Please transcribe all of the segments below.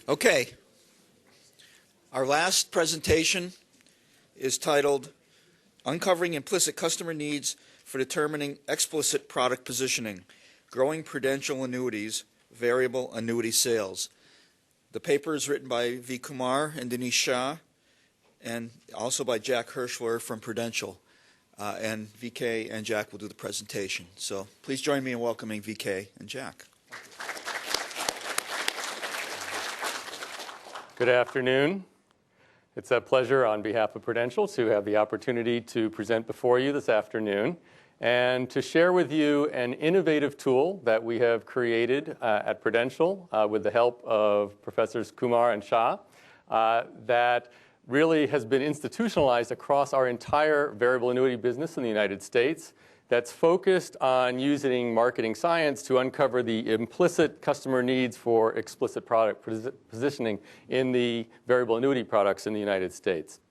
Okay, our last presentation is titled Uncovering Implicit Customer Needs for Determining Explicit Product Positioning, Growing Prudential Annuities, Variable Annuity Sales. The paper is written by V. Kumar and Denise Shah, and also by Jack Hirschler from Prudential. And VK and Jack will do the presentation. So please join me in welcoming VK and Jack. Good afternoon. It's a pleasure on behalf of Prudential to have the opportunity to present before you this afternoon and to share with you an innovative tool that we have created at Prudential with the help of Professors Kumar and Shah that really has been institutionalized across our entire variable annuity business in the United States, that's focused on using marketing science to uncover the implicit customer needs for explicit product positioning in the variable annuity products in the United States.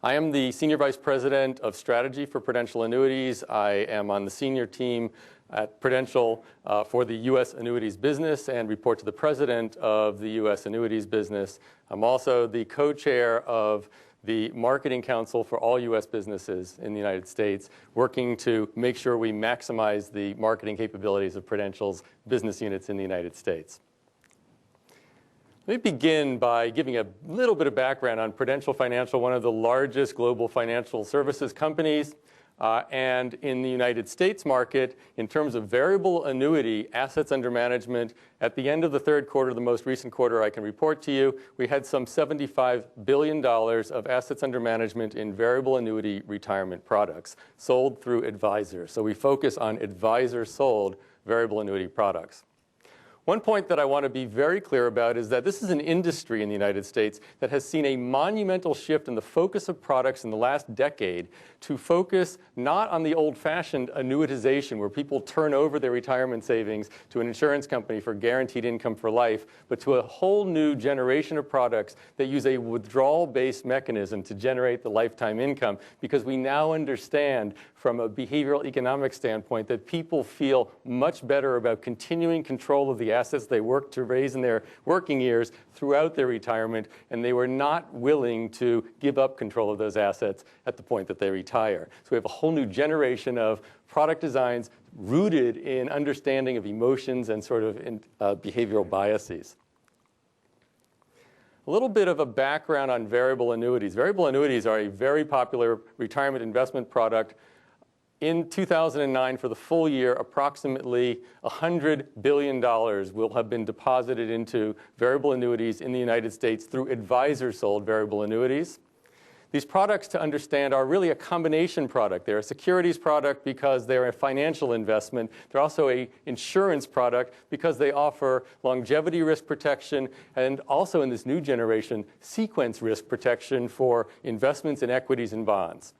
I am the Senior Vice President of Strategy for Prudential Annuities. I am on the senior team at Prudential for the U.S. annuities business and report to the President of the U.S. annuities business. I'm also the co-chair of the Marketing Council for all U.S. businesses in the United States, working to make sure we maximize the marketing capabilities of Prudential's business units in the United States. Let me begin by giving a little bit of background on Prudential Financial, one of the largest global financial services companies. And in the United States market, in terms of variable annuity assets under management, at the end of the third quarter, the most recent quarter I can report to you, we had some $75 billion of assets under management in variable annuity retirement products sold through advisors. So we focus on advisor-sold variable annuity products. One point that I want to be very clear about is that this is an industry in the United States that has seen a monumental shift in the focus of products in the last decade to focus not on the old-fashioned annuitization where people turn over their retirement savings to an insurance company for guaranteed income for life, but to a whole new generation of products that use a withdrawal-based mechanism to generate the lifetime income, because we now understand from a behavioral economic standpoint that people feel much better about continuing control of the assets they work to raise in their working years throughout their retirement, and they were not willing to give up control of those assets at the point that they retire. So we have a whole new generation of product designs rooted in understanding of emotions and sort of behavioral biases. A little bit of a background on variable annuities. Variable annuities are a very popular retirement investment product. In 2009, for the full year, approximately $100 billion will have been deposited into variable annuities in the United States through advisor-sold variable annuities. These products, to understand, are really a combination product. They're a securities product because they're a financial investment. They're also an insurance product because they offer longevity risk protection and also, in this new generation, sequence risk protection for investments in equities and bonds.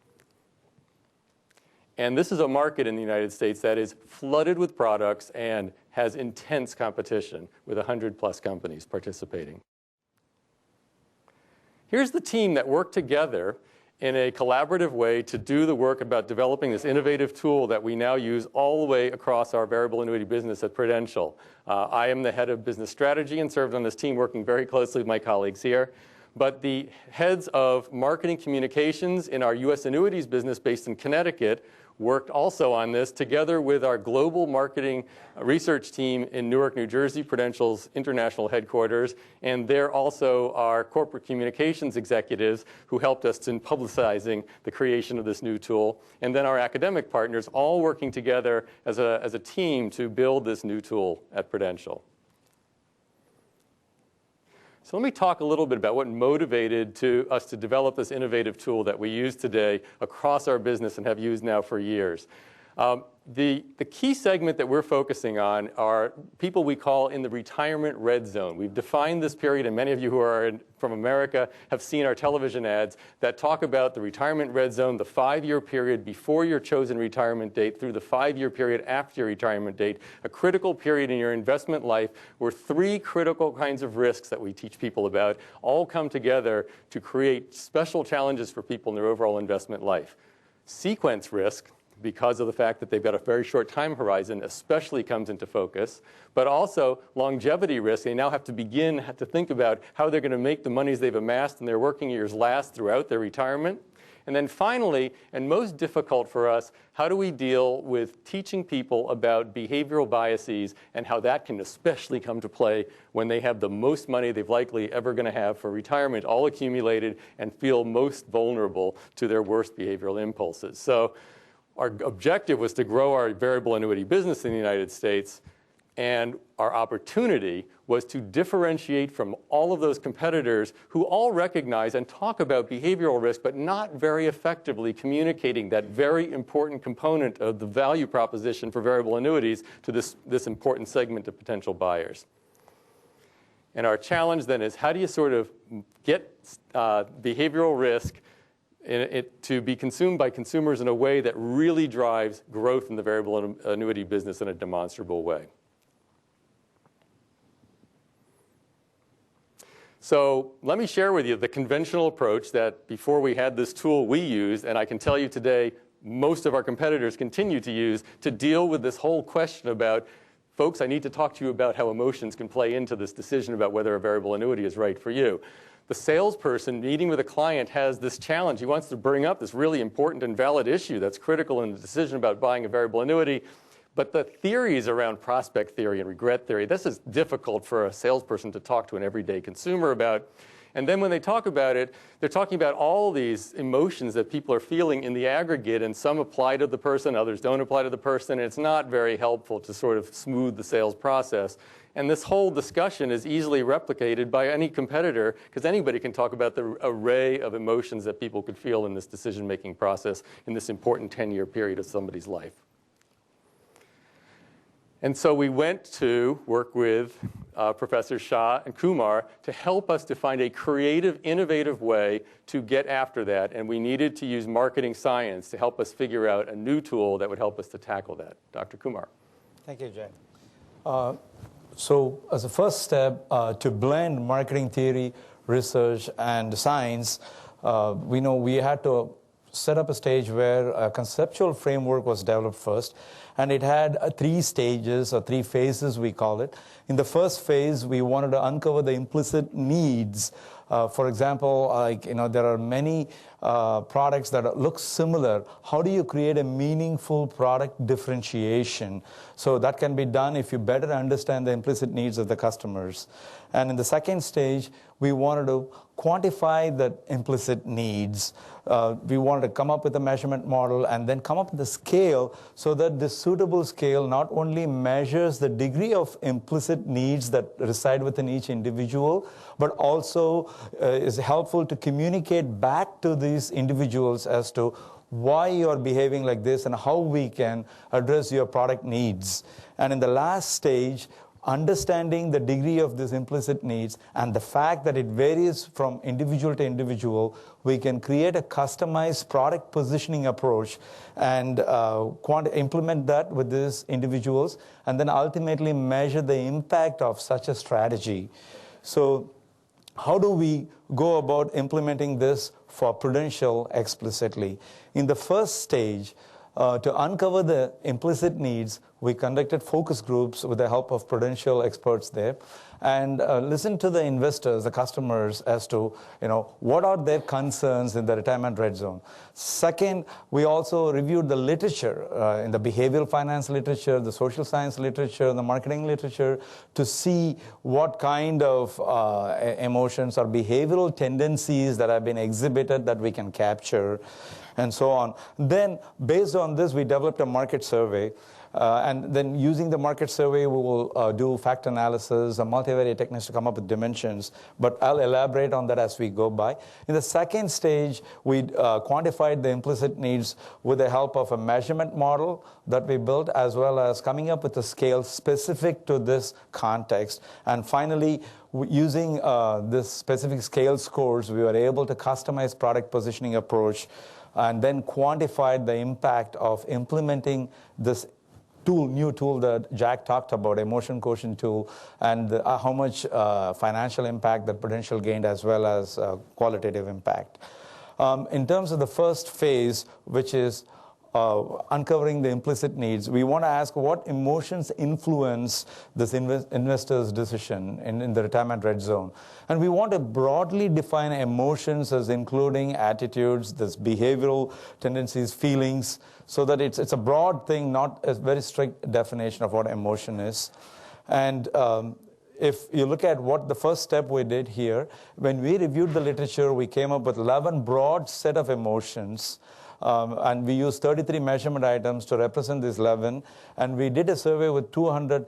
And this is a market in the United States that is flooded with products and has intense competition with 100+ companies participating. Here's the team that worked together in a collaborative way to do the work about developing this innovative tool that we now use all the way across our variable annuity business at Prudential. I am the head of business strategy and served on this team working very closely with my colleagues here. But the heads of marketing communications in our U.S. annuities business based in Connecticut worked also on this together with our global marketing research team in Newark, New Jersey, Prudential's international headquarters. And they're also our corporate communications executives who helped us in publicizing the creation of this new tool. And then our academic partners all working together as a team to build this new tool at Prudential. So let me talk a little bit about what motivated us to develop this innovative tool that we use today across our business and have used now for years. The key segment that we're focusing on are people we call in the retirement red zone. We've defined this period, and many of you who are from America have seen our television ads that talk about the retirement red zone, the 5-year period before your chosen retirement date through the 5-year period after your retirement date, a critical period in your investment life where 3 critical kinds of risks that we teach people about all come together to create special challenges for people in their overall investment life. Sequence risk, because of the fact that they've got a very short time horizon, especially comes into focus. But also longevity risk. They now have to begin to think about how they're going to make the monies they've amassed in their working years last throughout their retirement. And then finally, and most difficult for us, how do we deal with teaching people about behavioral biases and how that can especially come to play when they have the most money they've likely ever going to have for retirement, all accumulated, and feel most vulnerable to their worst behavioral impulses. So our objective was to grow our variable annuity business in the United States, and our opportunity was to differentiate from all of those competitors who all recognize and talk about behavioral risk, but not very effectively communicating that very important component of the value proposition for variable annuities to this important segment of potential buyers. And our challenge then is, how do you sort of get behavioral risk to be consumed by consumers in a way that really drives growth in the variable annuity business in a demonstrable way? So let me share with you the conventional approach that before we had this tool we used, and I can tell you today most of our competitors continue to use to deal with this whole question about, folks, I need to talk to you about how emotions can play into this decision about whether a variable annuity is right for you. The salesperson meeting with a client has this challenge. He wants to bring up this really important and valid issue that's critical in the decision about buying a variable annuity. But the theories around prospect theory and regret theory, this is difficult for a salesperson to talk to an everyday consumer about. And then when they talk about it, they're talking about all these emotions that people are feeling in the aggregate, and some apply to the person, others don't apply to the person, and it's not very helpful to sort of smooth the sales process. And this whole discussion is easily replicated by any competitor, because anybody can talk about the array of emotions that people could feel in this decision-making process in this important 10-year period of somebody's life. And so we went to work with Professors Shah and Kumar to help us to find a creative, innovative way to get after that. And we needed to use marketing science to help us figure out a new tool that would help us to tackle that. Dr. Kumar. Thank you, Jay. So as a first step, to blend marketing theory, research, and science, we know we had to set up a stage where a conceptual framework was developed first. And it had 3 stages, or 3 phases, we call it. In the first phase, we wanted to uncover the implicit needs. For example, there are many products that look similar. How do you create a meaningful product differentiation? So that can be done if you better understand the implicit needs of the customers. And in the second stage, we wanted to quantify the implicit needs. We wanted to come up with a measurement model and then come up with a scale so that this suitable scale not only measures the degree of implicit needs that reside within each individual, but also is helpful to communicate back to these individuals as to why you're behaving like this and how we can address your product needs. And in the last stage, understanding the degree of these implicit needs and the fact that it varies from individual to individual, we can create a customized product positioning approach and implement that with these individuals, and then ultimately measure the impact of such a strategy. So how do we go about implementing this for Prudential explicitly? In the first stage, to uncover the implicit needs, we conducted focus groups with the help of Prudential experts there, and listened to the investors, the customers, as to what are their concerns in the retirement red zone. Second, we also reviewed the literature in the behavioral finance literature, the social science literature, the marketing literature, to see what kind of emotions or behavioral tendencies that have been exhibited that we can capture, and so on. Then, based on this, we developed a market survey. And then using the market survey, we will do fact analysis, multivariate techniques to come up with dimensions. But I'll elaborate on that as we go by. In the second stage, we quantified the implicit needs with the help of a measurement model that we built, as well as coming up with a scale specific to this context. And finally, using this specific scale scores, we were able to customize product positioning approach and then quantified the impact of implementing this new tool that Jack talked about, emotion quotient tool, and how much financial impact that Prudential gained, as well as qualitative impact. In terms of the first phase, which is uncovering the implicit needs, we want to ask what emotions influence this investor's decision in the retirement red zone. And we want to broadly define emotions as including attitudes, this behavioral tendencies, feelings, so that it's a broad thing, not a very strict definition of what emotion is. And if you look at what the first step we did here, when we reviewed the literature, we came up with 11 broad set of emotions. And we used 33 measurement items to represent these 11. And we did a survey with 200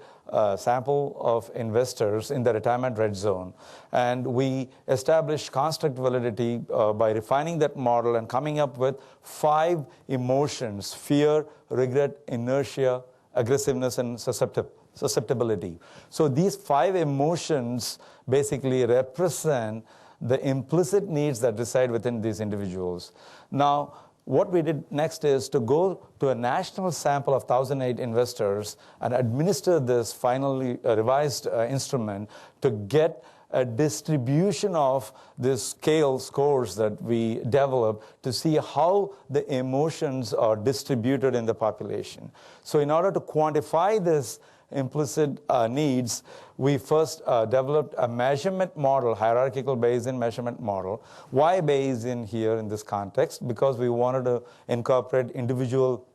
sample of investors in the retirement red zone. And we established construct validity by refining that model and coming up with 5 emotions: fear, regret, inertia, aggressiveness, and susceptibility. So these 5 emotions basically represent the implicit needs that reside within these individuals. Now, what we did next is to go to a national sample of 1,008 investors and administer this finally revised instrument to get a distribution of this scale scores that we developed to see how the emotions are distributed in the population. So in order to quantify this implicit needs, we first developed a measurement model, hierarchical Bayesian measurement model. Why Bayesian here in this context? Because we wanted to incorporate individual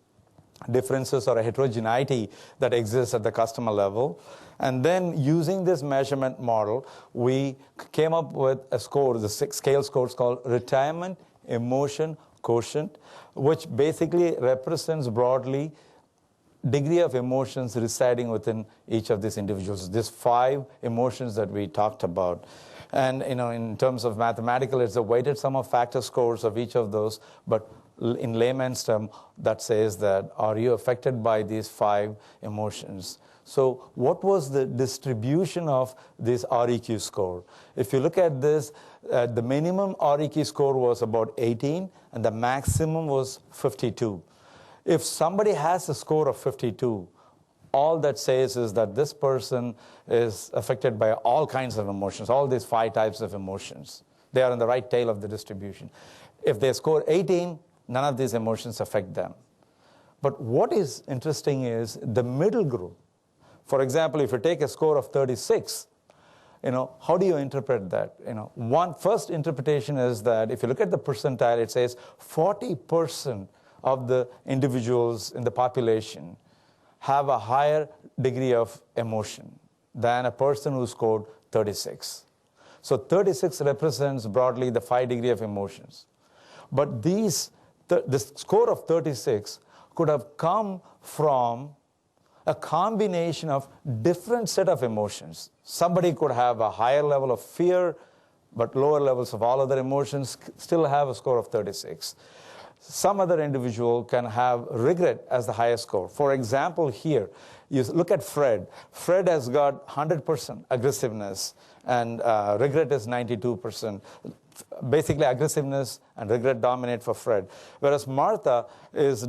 differences or a heterogeneity that exists at the customer level. And then using this measurement model, we came up with a score, the 6 scale scores called Retirement Emotion Quotient, which basically represents broadly degree of emotions residing within each of these individuals. These 5 emotions that we talked about. And in terms of mathematical, it's a weighted sum of factor scores of each of those. But in layman's term, that says that, are you affected by these 5 emotions? So what was the distribution of this REQ score? If you look at this, the minimum REQ score was about 18, and the maximum was 52. If somebody has a score of 52, all that says is that this person is affected by all kinds of emotions, all these 5 types of emotions. They are in the right tail of the distribution. If they score 18, none of these emotions affect them. But what is interesting is the middle group. For example, if you take a score of 36, how do you interpret that? One first interpretation is that if you look at the percentile, it says 40% of the individuals in the population have a higher degree of emotion than a person who scored 36. So 36 represents broadly the 5 degree of emotions. But the score of 36 could have come from a combination of different set of emotions. Somebody could have a higher level of fear, but lower levels of all other emotions, still have a score of 36. Some other individual can have regret as the highest score. For example, here, you look at Fred. Fred has got 100% aggressiveness, and regret is 92%. Basically, aggressiveness and regret dominate for Fred. Whereas Martha has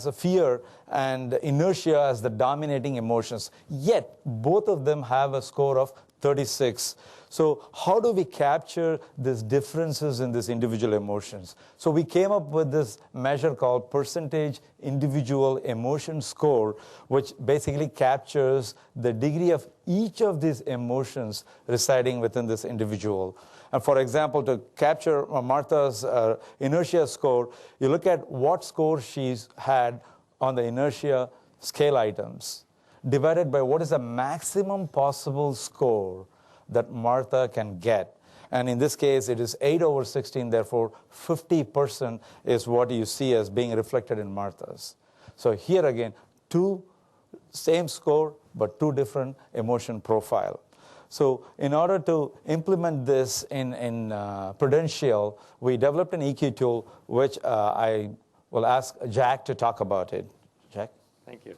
a fear and inertia as the dominating emotions. Yet, both of them have a score of 36. So how do we capture these differences in these individual emotions? So we came up with this measure called percentage individual emotion score, which basically captures the degree of each of these emotions residing within this individual. And for example, to capture Martha's inertia score, you look at what score she's had on the inertia scale items, divided by what is the maximum possible score that Martha can get. And in this case, it is 8 over 16, therefore 50% is what you see as being reflected in Martha's. So here again, 2 same score, but 2 different emotion profile. So in order to implement this in Prudential, we developed an EQ tool, which I will ask Jack to talk about it. Jack? Thank you.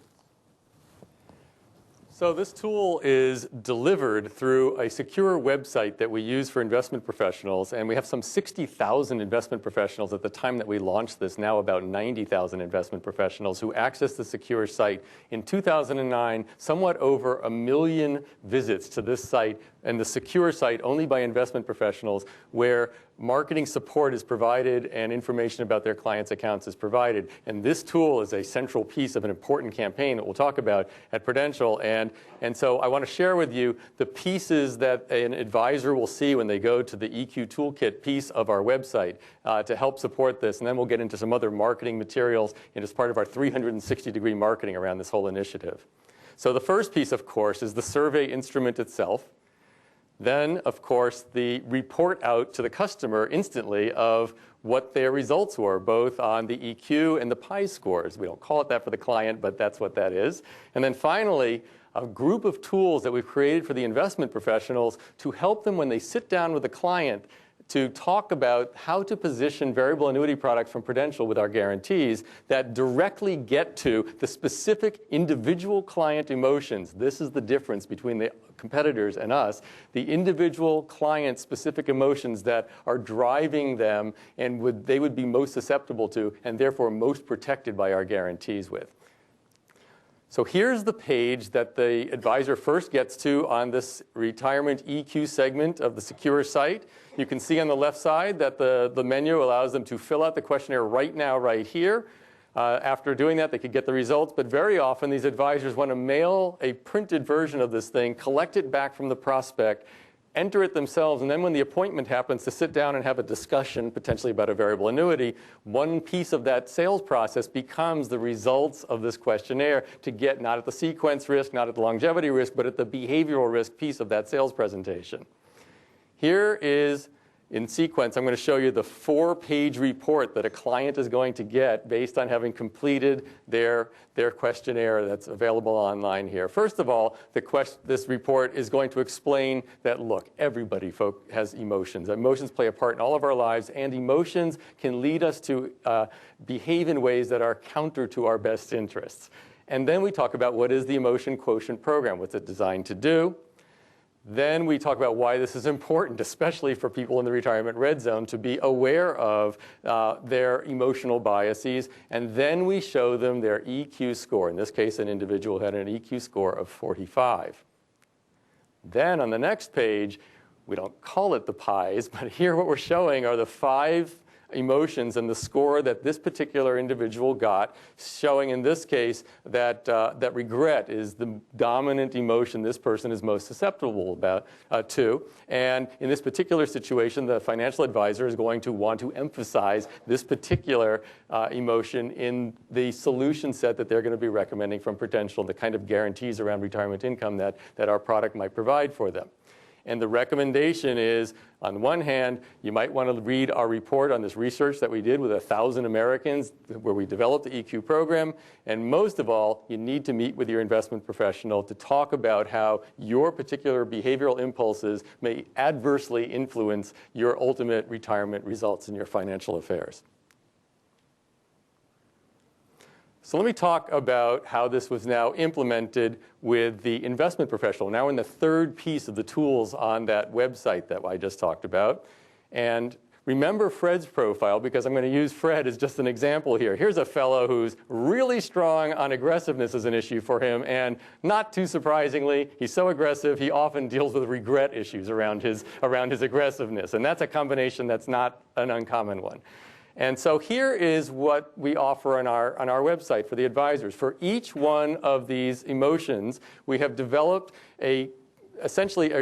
So this tool is delivered through a secure website that we use for investment professionals, and we have some 60,000 investment professionals at the time that we launched this, now about 90,000 investment professionals who access the secure site. In 2009, somewhat over 1 million visits to this site and the secure site only by investment professionals, where marketing support is provided and information about their clients' accounts is provided. And this tool is a central piece of an important campaign that we'll talk about at Prudential. And so I want to share with you the pieces that an advisor will see when they go to the EQ Toolkit piece of our website to help support this. And then we'll get into some other marketing materials and as part of our 360-degree marketing around this whole initiative. So the first piece, of course, is the survey instrument itself. Then, of course, the report out to the customer instantly of what their results were, both on the EQ and the PI scores. We don't call it that for the client, but that's what that is. And then finally, a group of tools that we've created for the investment professionals to help them when they sit down with a client to talk about how to position variable annuity products from Prudential with our guarantees that directly get to the specific individual client emotions. This is the difference between the competitors and us, the individual client specific emotions that are driving them and they would be most susceptible to and therefore most protected by our guarantees with. So here's the page that the advisor first gets to on this retirement EQ segment of the secure site. You can see on the left side that the menu allows them to fill out the questionnaire right now, right here. After doing that, they could get the results. But very often, these advisors want to mail a printed version of this thing, collect it back from the prospect, enter it themselves, and then when the appointment happens to sit down and have a discussion, potentially about a variable annuity, one piece of that sales process becomes the results of this questionnaire to get not at the sequence risk, not at the longevity risk, but at the behavioral risk piece of that sales presentation. Here is, in sequence, I'm going to show you the 4-page report that a client is going to get based on having completed their questionnaire that's available online here. First of all, this report is going to explain that, look, everybody has emotions. Emotions play a part in all of our lives, and emotions can lead us to behave in ways that are counter to our best interests. And then we talk about what is the emotion quotient program, what's it designed to do. Then we talk about why this is important, especially for people in the retirement red zone, to be aware of their emotional biases. And then we show them their EQ score. In this case, an individual had an EQ score of 45. Then on the next page, we don't call it the pies, but here what we're showing are the 5 emotions and the score that this particular individual got, showing in this case that regret is the dominant emotion this person is most susceptible to. And in this particular situation, the financial advisor is going to want to emphasize this particular emotion in the solution set that they're going to be recommending from Prudential, the kind of guarantees around retirement income that our product might provide for them. And the recommendation is, on one hand, you might want to read our report on this research that we did with 1,000 Americans where we developed the EQ program. And most of all, you need to meet with your investment professional to talk about how your particular behavioral impulses may adversely influence your ultimate retirement results in your financial affairs. So let me talk about how this was now implemented with the investment professional. Now in the third piece of the tools on that website that I just talked about. And remember Fred's profile, because I'm going to use Fred as just an example here. Here's a fellow who's really strong on aggressiveness as an issue for him. And not too surprisingly, he's so aggressive, he often deals with regret issues around his aggressiveness. And that's a combination that's not an uncommon one. And so here is what we offer on our website for the advisors. For each one of these emotions, we have developed essentially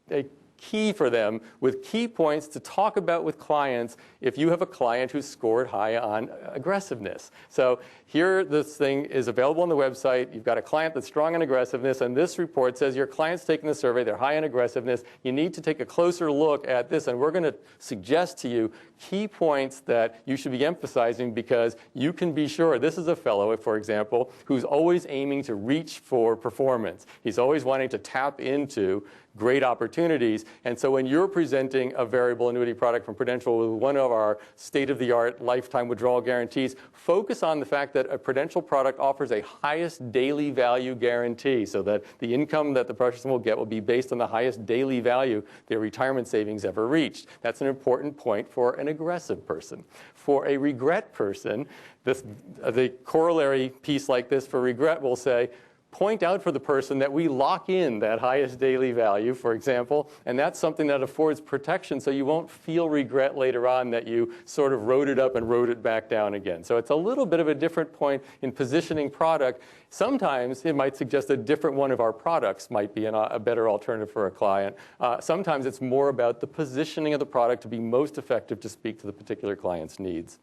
a key for them with key points to talk about with clients if you have a client who's scored high on aggressiveness. So here this thing is available on the website. You've got a client that's strong on aggressiveness, and this report says your client's taking the survey, they're high on aggressiveness. You need to take a closer look at this, and we're going to suggest to you key points that you should be emphasizing because you can be sure this is a fellow, for example, who's always aiming to reach for performance. He's always wanting to tap into great opportunities, And so when you're presenting a variable annuity product from Prudential with one of our state-of-the-art lifetime withdrawal guarantees, focus on the fact that a Prudential product offers a highest daily value guarantee, so that the income that the person will get will be based on the highest daily value their retirement savings ever reached. That's an important point for an aggressive person. For a regret person, the corollary piece like this for regret will say, point out for the person that we lock in that highest daily value, for example, and that's something that affords protection so you won't feel regret later on that you sort of wrote it up and wrote it back down again. So it's a little bit of a different point in positioning product. Sometimes it might suggest a different one of our products might be a better alternative for a client. Sometimes it's more about the positioning of the product to be most effective to speak to the particular client's needs.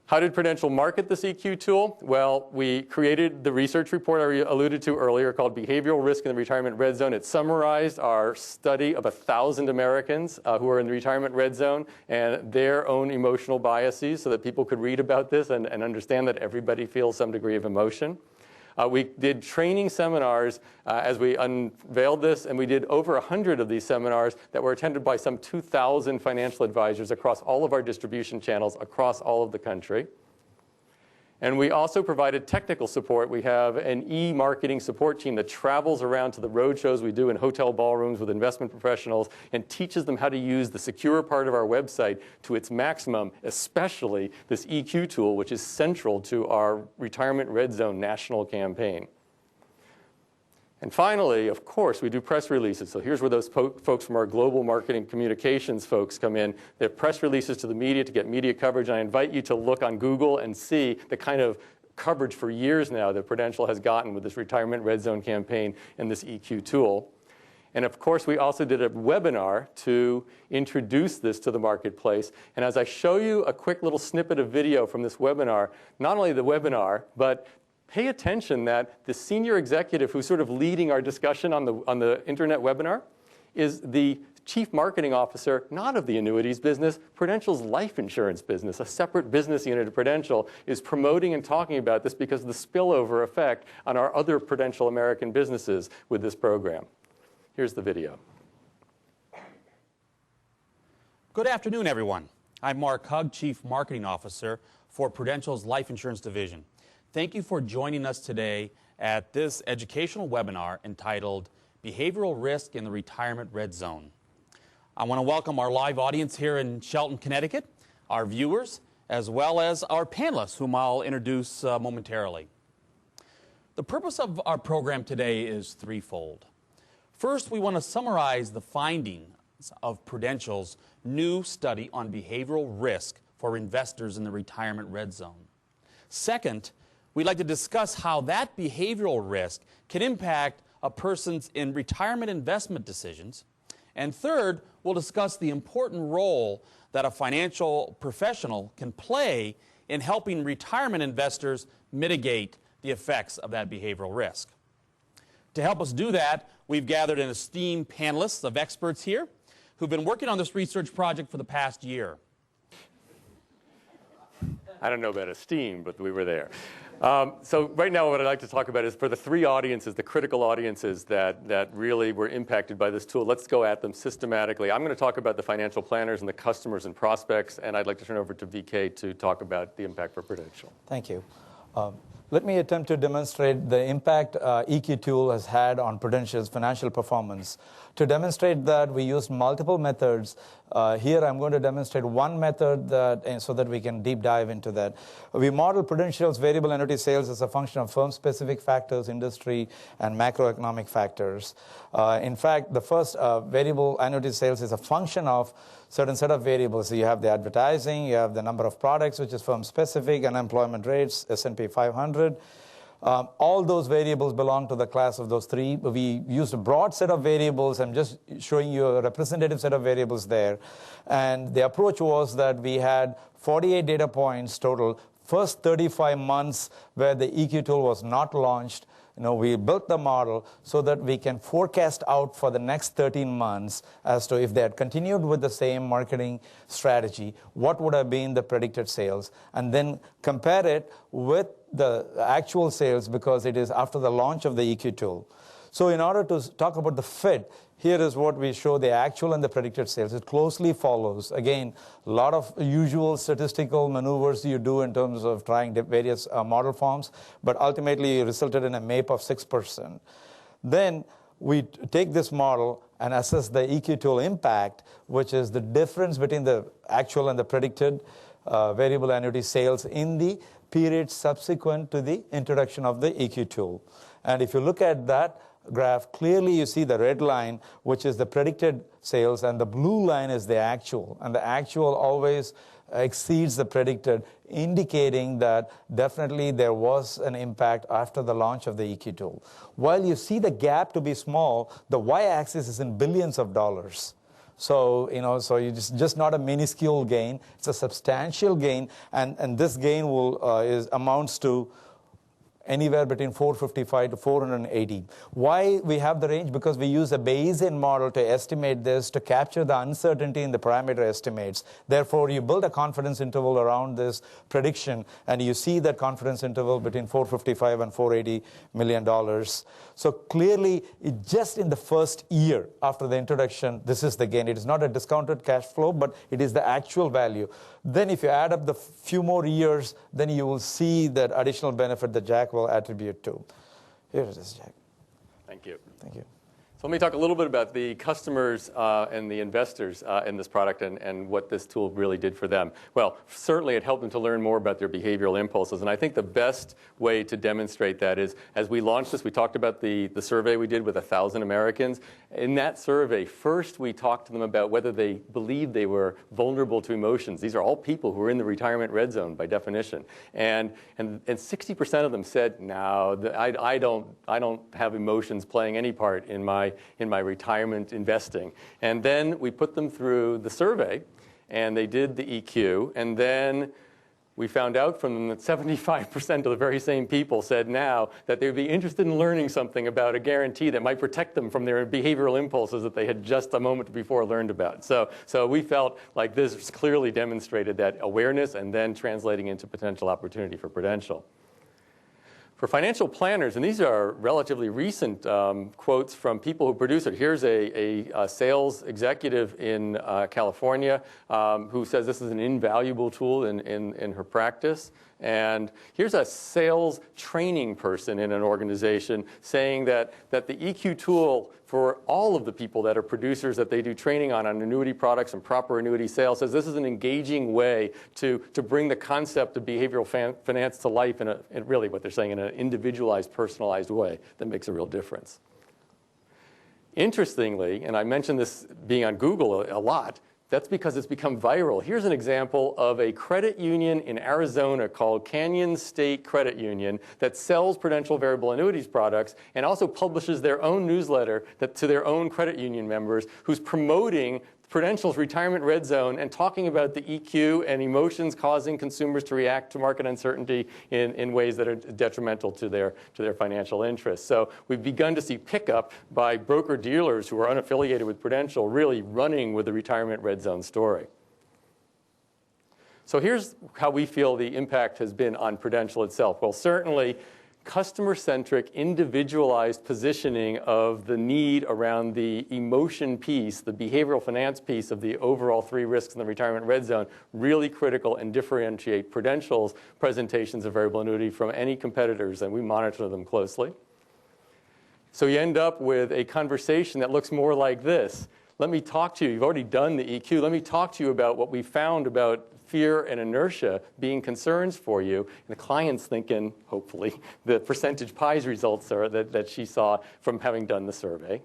How did Prudential market this EQ tool? Well, we created the research report I alluded to earlier called Behavioral Risk in the Retirement Red Zone. It summarized our study of 1,000 Americans who are in the retirement red zone and their own emotional biases so that people could read about this and understand that everybody feels some degree of emotion. We did training seminars as we unveiled this, and we did over 100 of these seminars that were attended by some 2,000 financial advisors across all of our distribution channels across all of the country. And we also provided technical support. We have an e-marketing support team that travels around to the road shows we do in hotel ballrooms with investment professionals and teaches them how to use the secure part of our website to its maximum, especially this EQ tool, which is central to our Retirement Red Zone national campaign. And finally, of course, we do press releases. So here's where those folks from our global marketing communications folks come in. They have press releases to the media to get media coverage. And I invite you to look on Google and see the kind of coverage for years now that Prudential has gotten with this Retirement Red Zone campaign and this EQ tool. And of course, we also did a webinar to introduce this to the marketplace. And as I show you a quick little snippet of video from this webinar, not only the webinar, but pay attention that the senior executive who's sort of leading our discussion on the internet webinar is the chief marketing officer, not of the annuities business, Prudential's life insurance business. A separate business unit of Prudential is promoting and talking about this because of the spillover effect on our other Prudential American businesses with this program. Here's the video. Good afternoon, everyone. I'm Mark Hugg, Chief Marketing Officer for Prudential's Life Insurance Division. Thank you for joining us today at this educational webinar entitled Behavioral Risk in the Retirement Red Zone. I want to welcome our live audience here in Shelton, Connecticut, our viewers, as well as our panelists, whom I'll introduce momentarily. The purpose of our program today is threefold. First, we want to summarize the findings of Prudential's new study on behavioral risk for investors in the retirement red zone. Second, we'd like to discuss how that behavioral risk can impact a person's retirement investment decisions. And third, we'll discuss the important role that a financial professional can play in helping retirement investors mitigate the effects of that behavioral risk. To help us do that, we've gathered an esteemed panelists of experts here who've been working on this research project for the past year. I don't know about esteem, but we were there. So right now what I'd like to talk about is for the three audiences, the critical audiences that really were impacted by this tool. Let's go at them systematically. I'm going to talk about the financial planners and the customers and prospects, and I'd like to turn over to VK to talk about the impact for Prudential. Thank you. Let me attempt to demonstrate the impact EQ tool has had on Prudential's financial performance. To demonstrate that, we used multiple methods. Here, I'm going to demonstrate one method so that we can deep dive into that. We model Prudential's variable annuity sales as a function of firm-specific factors, industry, and macroeconomic factors. In fact, the first variable annuity sales is a function of certain set of variables. So you have the advertising, you have the number of products, which is firm-specific, unemployment rates, S&P 500. All those variables belong to the class of those three. We used a broad set of variables. I'm just showing you a representative set of variables there. And the approach was that we had 48 data points total. First 35 months where the EQ tool was not launched, we built the model so that we can forecast out for the next 13 months as to if they had continued with the same marketing strategy, what would have been the predicted sales, and then compare it with the actual sales because it is after the launch of the EQ tool. So in order to talk about the fit, here is what we show, the actual and the predicted sales. It closely follows. Again, a lot of usual statistical maneuvers you do in terms of trying the various model forms, but ultimately it resulted in a MAPE of 6%. Then we take this model and assess the EQ tool impact, which is the difference between the actual and the predicted variable annuity sales in the period subsequent to the introduction of the EQ tool. And if you look at that graph, clearly you see the red line, which is the predicted sales, and the blue line is the actual. And the actual always exceeds the predicted, indicating that definitely there was an impact after the launch of the EQ tool. While you see the gap to be small, the y-axis is in billions of dollars. So, so it's just not a minuscule gain. It's a substantial gain, and this gain amounts to anywhere between 455 to 480. Why we have the range? Because we use a Bayesian model to estimate this, to capture the uncertainty in the parameter estimates. Therefore, you build a confidence interval around this prediction, and you see that confidence interval between $455 and $480 million. So clearly, just in the first year after the introduction, this is the gain. It is not a discounted cash flow, but it is the actual value. Then if you add up the few more years, then you will see that additional benefit that Jack will attribute to. Here it is, Jack. Thank you. Thank you. So let me talk a little bit about the customers and the investors in this product and what this tool really did for them. Well, certainly it helped them to learn more about their behavioral impulses. And I think the best way to demonstrate that is, as we launched this, we talked about the survey we did with 1,000 Americans. In that survey, first we talked to them about whether they believed they were vulnerable to emotions. These are all people who are in the retirement red zone by definition. And 60% of them said, no, I don't have emotions playing any part in my retirement investing. And then we put them through the survey, and they did the EQ, and then we found out from them that 75% of the very same people said now that they would be interested in learning something about a guarantee that might protect them from their behavioral impulses that they had just a moment before learned about. So we felt like this clearly demonstrated that awareness and then translating into potential opportunity for Prudential. For financial planners, and these are relatively recent quotes from people who produce it. Here's a sales executive in California who says this is an invaluable tool in her practice. And here's a sales training person in an organization saying that the EQ tool for all of the people that are producers that they do training on annuity products and proper annuity sales says this is an engaging way to bring the concept of behavioral finance to life in really what they're saying in an individualized, personalized way that makes a real difference. Interestingly, and I mentioned this being on Google a lot, that's because it's become viral. Here's an example of a credit union in Arizona called Canyon State Credit Union that sells Prudential variable annuities products and also publishes their own newsletter to their own credit union members, who's promoting Prudential's retirement red zone and talking about the EQ and emotions causing consumers to react to market uncertainty in ways that are detrimental to their financial interests. So we've begun to see pickup by broker-dealers who are unaffiliated with Prudential really running with the retirement red zone story. So here's how we feel the impact has been on Prudential itself. Well, certainly customer-centric, individualized positioning of the need around the emotion piece, the behavioral finance piece of the overall 3 risks in the retirement red zone, really critical and differentiate Prudential's presentations of variable annuity from any competitors, and we monitor them closely. So you end up with a conversation that looks more like this. Let me talk to you. You've already done the EQ. Let me talk to you about what we found about fear and inertia being concerns for you. And the client's thinking, hopefully, the percentage pies results are that she saw from having done the survey.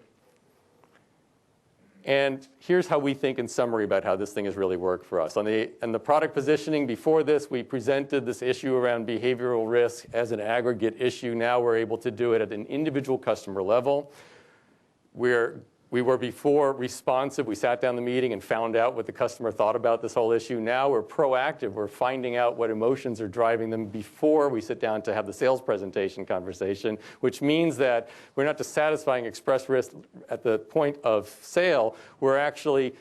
And here's how we think in summary about how this thing has really worked for us. On the product positioning, before this, we presented this issue around behavioral risk as an aggregate issue. Now we're able to do it at an individual customer level. We were before responsive. We sat down the meeting and found out what the customer thought about this whole issue. Now we're proactive. We're finding out what emotions are driving them before we sit down to have the sales presentation conversation, which means that we're not just satisfying express risk at the point of sale. We're actually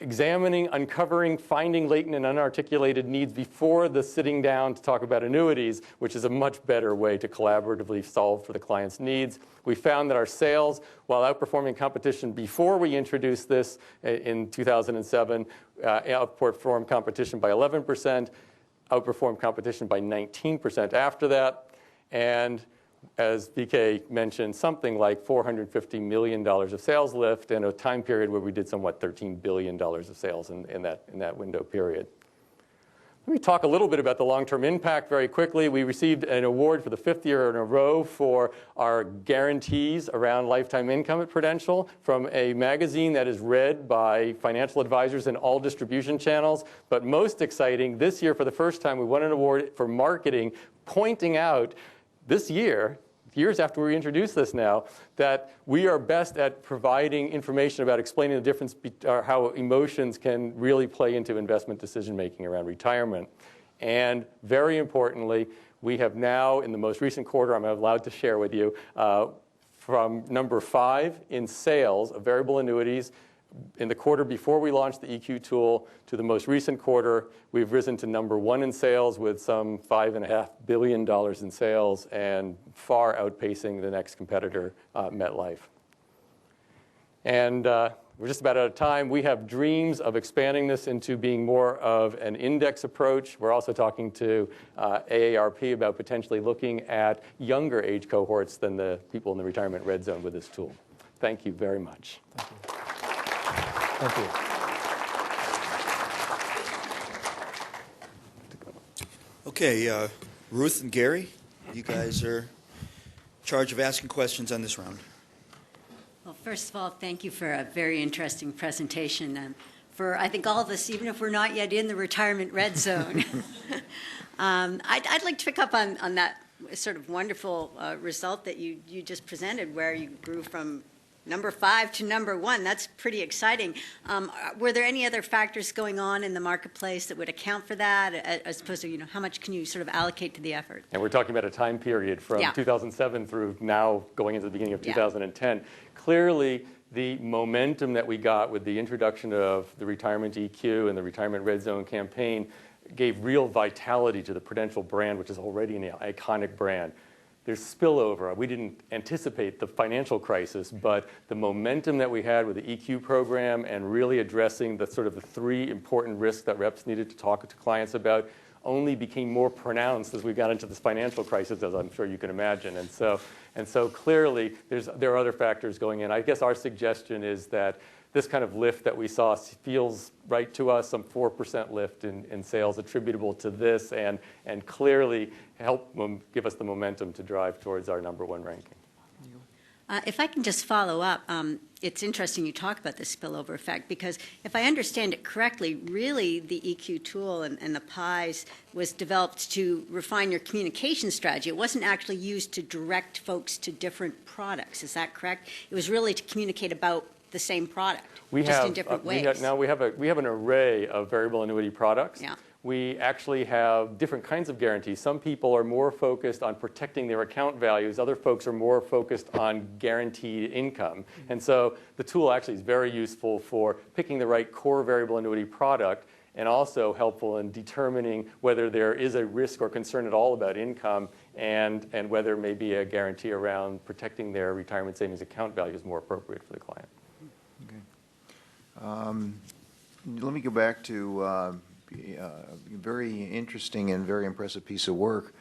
examining, uncovering, finding latent and unarticulated needs before the sitting down to talk about annuities, which is a much better way to collaboratively solve for the client's needs. We found that our sales, while outperforming competition before we introduced this in 2007, outperformed competition by 11%, outperformed competition by 19% after that, and as BK mentioned, something like $450 million of sales lift in a time period where we did somewhat $13 billion of sales in that window period. Let me talk a little bit about the long-term impact very quickly. We received an award for the 5th year in a row for our guarantees around lifetime income at Prudential from a magazine that is read by financial advisors in all distribution channels. But most exciting, this year for the first time, we won an award for marketing pointing out this year, years after we introduced this now, that we are best at providing information about explaining the difference, how emotions can really play into investment decision-making around retirement. And very importantly, we have now, in the most recent quarter, I'm allowed to share with you, from number 5 in sales of variable annuities, in the quarter before we launched the EQ tool to the most recent quarter, we've risen to number 1 in sales with some $5.5 billion in sales and far outpacing the next competitor, MetLife. And we're just about out of time. We have dreams of expanding this into being more of an index approach. We're also talking to AARP about potentially looking at younger age cohorts than the people in the retirement red zone with this tool. Thank you very much. Thank you. Thank you. Okay, Ruth and Gary, you guys are in charge of asking questions on this round. Well, first of all, thank you for a very interesting presentation. For, I think, all of us, even if we're not yet in the retirement red zone. I'd like to pick up on that sort of wonderful result that you just presented, where you grew from number 5 to number 1. That's pretty exciting. Were there any other factors going on in the marketplace that would account for that, as opposed to, how much can you sort of allocate to the effort? And we're talking about a time period from 2007 through now going into the beginning of 2010. Clearly, the momentum that we got with the introduction of the Retirement EQ and the Retirement Red Zone campaign gave real vitality to the Prudential brand, which is already an iconic brand. There's spillover. We didn't anticipate the financial crisis, but the momentum that we had with the EQ program and really addressing the sort of the 3 important risks that reps needed to talk to clients about only became more pronounced as we got into this financial crisis, as I'm sure you can imagine. And so clearly, there are other factors going in. I guess our suggestion is that this kind of lift that we saw feels right to us, some 4% lift in sales attributable to this, and clearly help give us the momentum to drive towards our number 1 ranking. If I can just follow up, it's interesting you talk about the spillover effect, because if I understand it correctly, really the EQ tool and the PIEs was developed to refine your communication strategy. It wasn't actually used to direct folks to different products. Is that correct? It was really to communicate about the same product, in different ways. We have an array of variable annuity products. Yeah. We actually have different kinds of guarantees. Some people are more focused on protecting their account values. Other folks are more focused on guaranteed income. And so the tool actually is very useful for picking the right core variable annuity product, and also helpful in determining whether there is a risk or concern at all about income, and whether maybe a guarantee around protecting their retirement savings account value is more appropriate for the client. Let me go back to a very interesting and very impressive piece of work.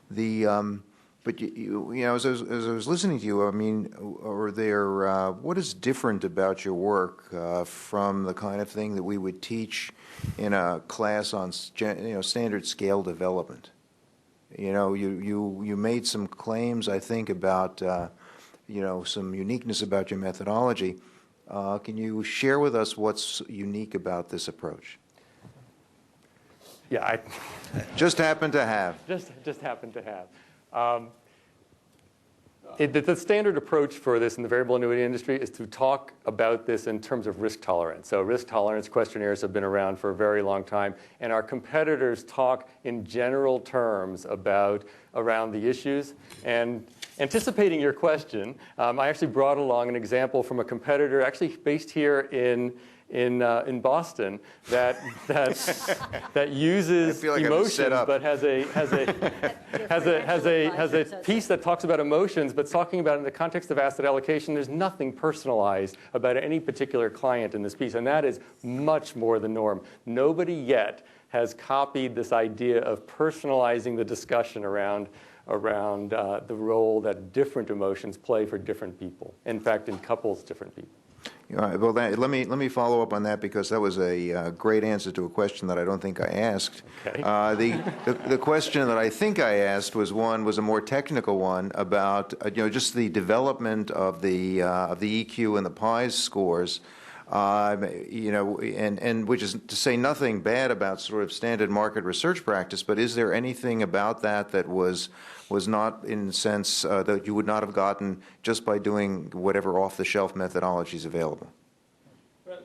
But as I was listening to you, I mean, what is different about your work from the kind of thing that we would teach in a class on standard scale development? You made some claims, I think, about some uniqueness about your methodology. Can you share with us what's unique about this approach? Yeah, just happened to have. Just happened to have. The standard approach for this in the variable annuity industry is to talk about this in terms of risk tolerance. So risk tolerance questionnaires have been around for a very long time, and our competitors talk in general terms around the issues. And Anticipating your question, I actually brought along an example from a competitor, actually based here in Boston, that uses I feel like I'm set emotions, up. but has a piece that talks about emotions, but talking about it in the context of asset allocation. There's nothing personalized about any particular client in this piece, and that is much more the norm. Nobody yet has copied this idea of personalizing the discussion around the role that different emotions play for different people. In fact, in couples, different people. Well, let me follow up on that, because that was a great answer to a question that I don't think I asked. Okay. The question that I think I asked was a more technical one about just the development of the EQ and the PIES scores. And which is to say nothing bad about sort of standard market research practice, but is there anything about that was not, in a sense, that you would not have gotten just by doing whatever off-the-shelf methodologies available? Well,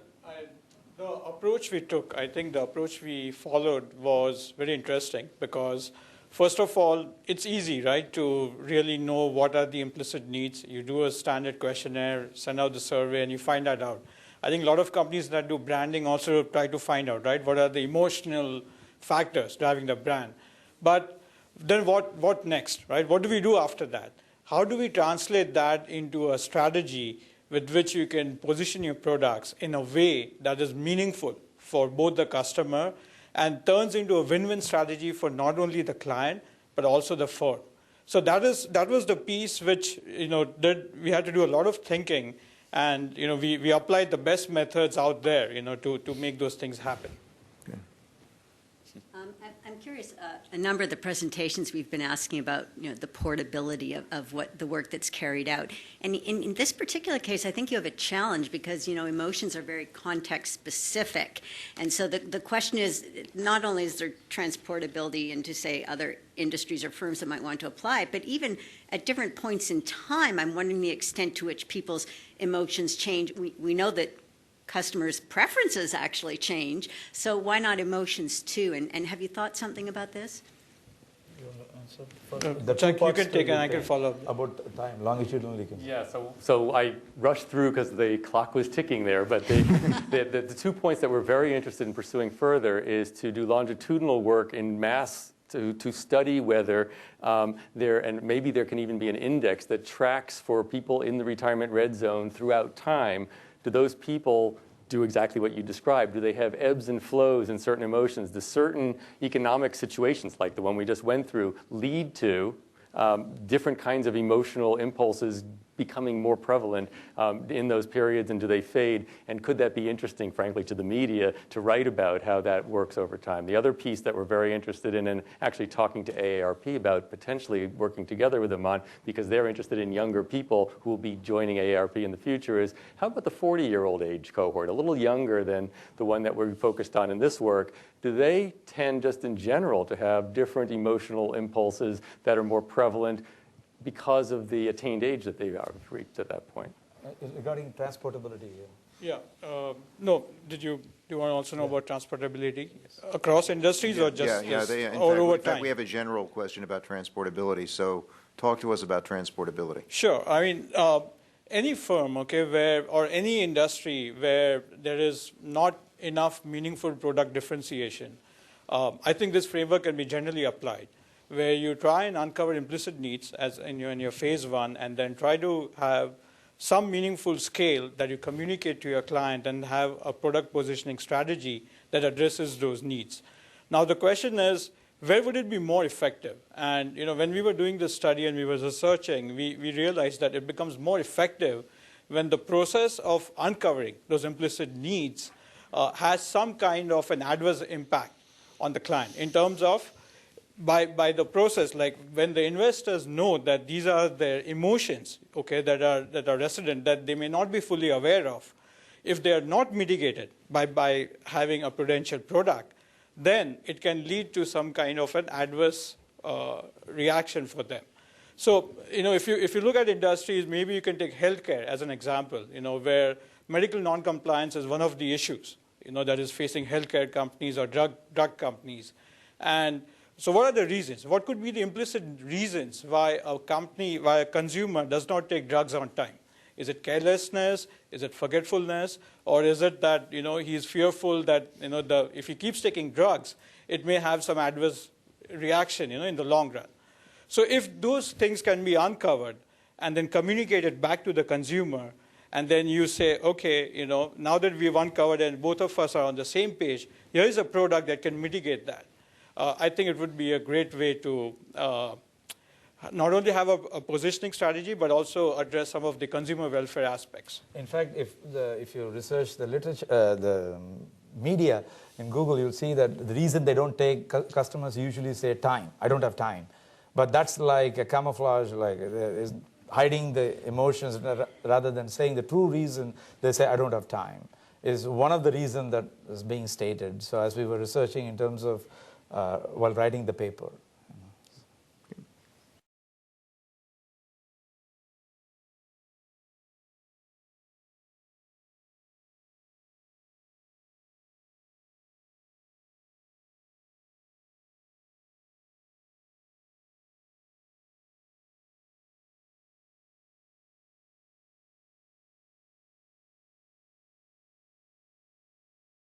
the approach we took, I think the approach we followed was very interesting, because first of all, it's easy, right, to really know what are the implicit needs. You do a standard questionnaire, send out the survey, and you find that out. I think a lot of companies that do branding also try to find out, right, what are the emotional factors driving the brand. But then what next, right? What do we do after that? How do we translate that into a strategy with which you can position your products in a way that is meaningful for both the customer and turns into a win-win strategy for not only the client, but also the firm? So that was the piece which, we had to do a lot of thinking. And we applied the best methods out there, to make those things happen. Okay. I'm curious. A number of the presentations we've been asking about, the portability of what the work that's carried out. And in this particular case, I think you have a challenge because emotions are very context specific. And so the question is, not only is there transportability into, say, other industries or firms that might want to apply, but even at different points in time, I'm wondering the extent to which people's emotions change. We know that customers' preferences actually change, so why not emotions too? And have you thought something about this? You want to answer? The Chuck, two you parts can take to and I the can thing follow up. about time, longitudinally. Yeah, so I rushed through because the clock was ticking there, but the 2 points that we're very interested in pursuing further is to do longitudinal work in mass to study whether and maybe there can even be an index that tracks for people in the retirement red zone throughout time. Do those people do exactly what you described? Do they have ebbs and flows in certain emotions? Do certain economic situations, like the one we just went through, lead to different kinds of emotional impulses becoming more prevalent in those periods, and do they fade? And could that be interesting, frankly, to the media to write about how that works over time? The other piece that we're very interested in, and actually talking to AARP about potentially working together with them on, because they're interested in younger people who will be joining AARP in the future, is how about the 40-year-old age cohort, a little younger than the one that we're focused on in this work? Do they tend, just in general, to have different emotional impulses that are more prevalent because of the attained age that they have reached at that point? Regarding transportability. Yeah. No. Do you want to also know about transportability across industries or just over in fact, time? we have a general question about transportability. So talk to us about transportability. Sure. I mean, any firm, or any industry where there is not enough meaningful product differentiation, I think this framework can be generally applied, where you try and uncover implicit needs as in your phase one, and then try to have some meaningful scale that you communicate to your client and have a product positioning strategy that addresses those needs. Now, the question is, where would it be more effective? And when we were doing this study and we were researching, we realized that it becomes more effective when the process of uncovering those implicit needs has some kind of an adverse impact on the client in terms of by the process, like when the investors know that these are their emotions, that are resident, that they may not be fully aware of, if they are not mitigated by having a Prudential product, then it can lead to some kind of an adverse reaction for them. So, if you look at industries, maybe you can take healthcare as an example, where medical non-compliance is one of the issues, that is facing healthcare companies or drug companies. And So what are the reasons? What could be the implicit reasons why a consumer does not take drugs on time? Is it carelessness? Is it forgetfulness? Or is it that he's fearful that if he keeps taking drugs, it may have some adverse reaction in the long run? So if those things can be uncovered and then communicated back to the consumer, and then you say, okay, now that we've uncovered and both of us are on the same page, here is a product that can mitigate that. I think it would be a great way to not only have a positioning strategy, but also address some of the consumer welfare aspects. In fact, if you research the literature, the media in Google, you'll see that the reason they don't take, customers usually say time. I don't have time. But that's like a camouflage, like is hiding the emotions rather than saying the true reason. They say, I don't have time, is one of the reasons that is being stated. So as we were researching in terms of while writing the paper.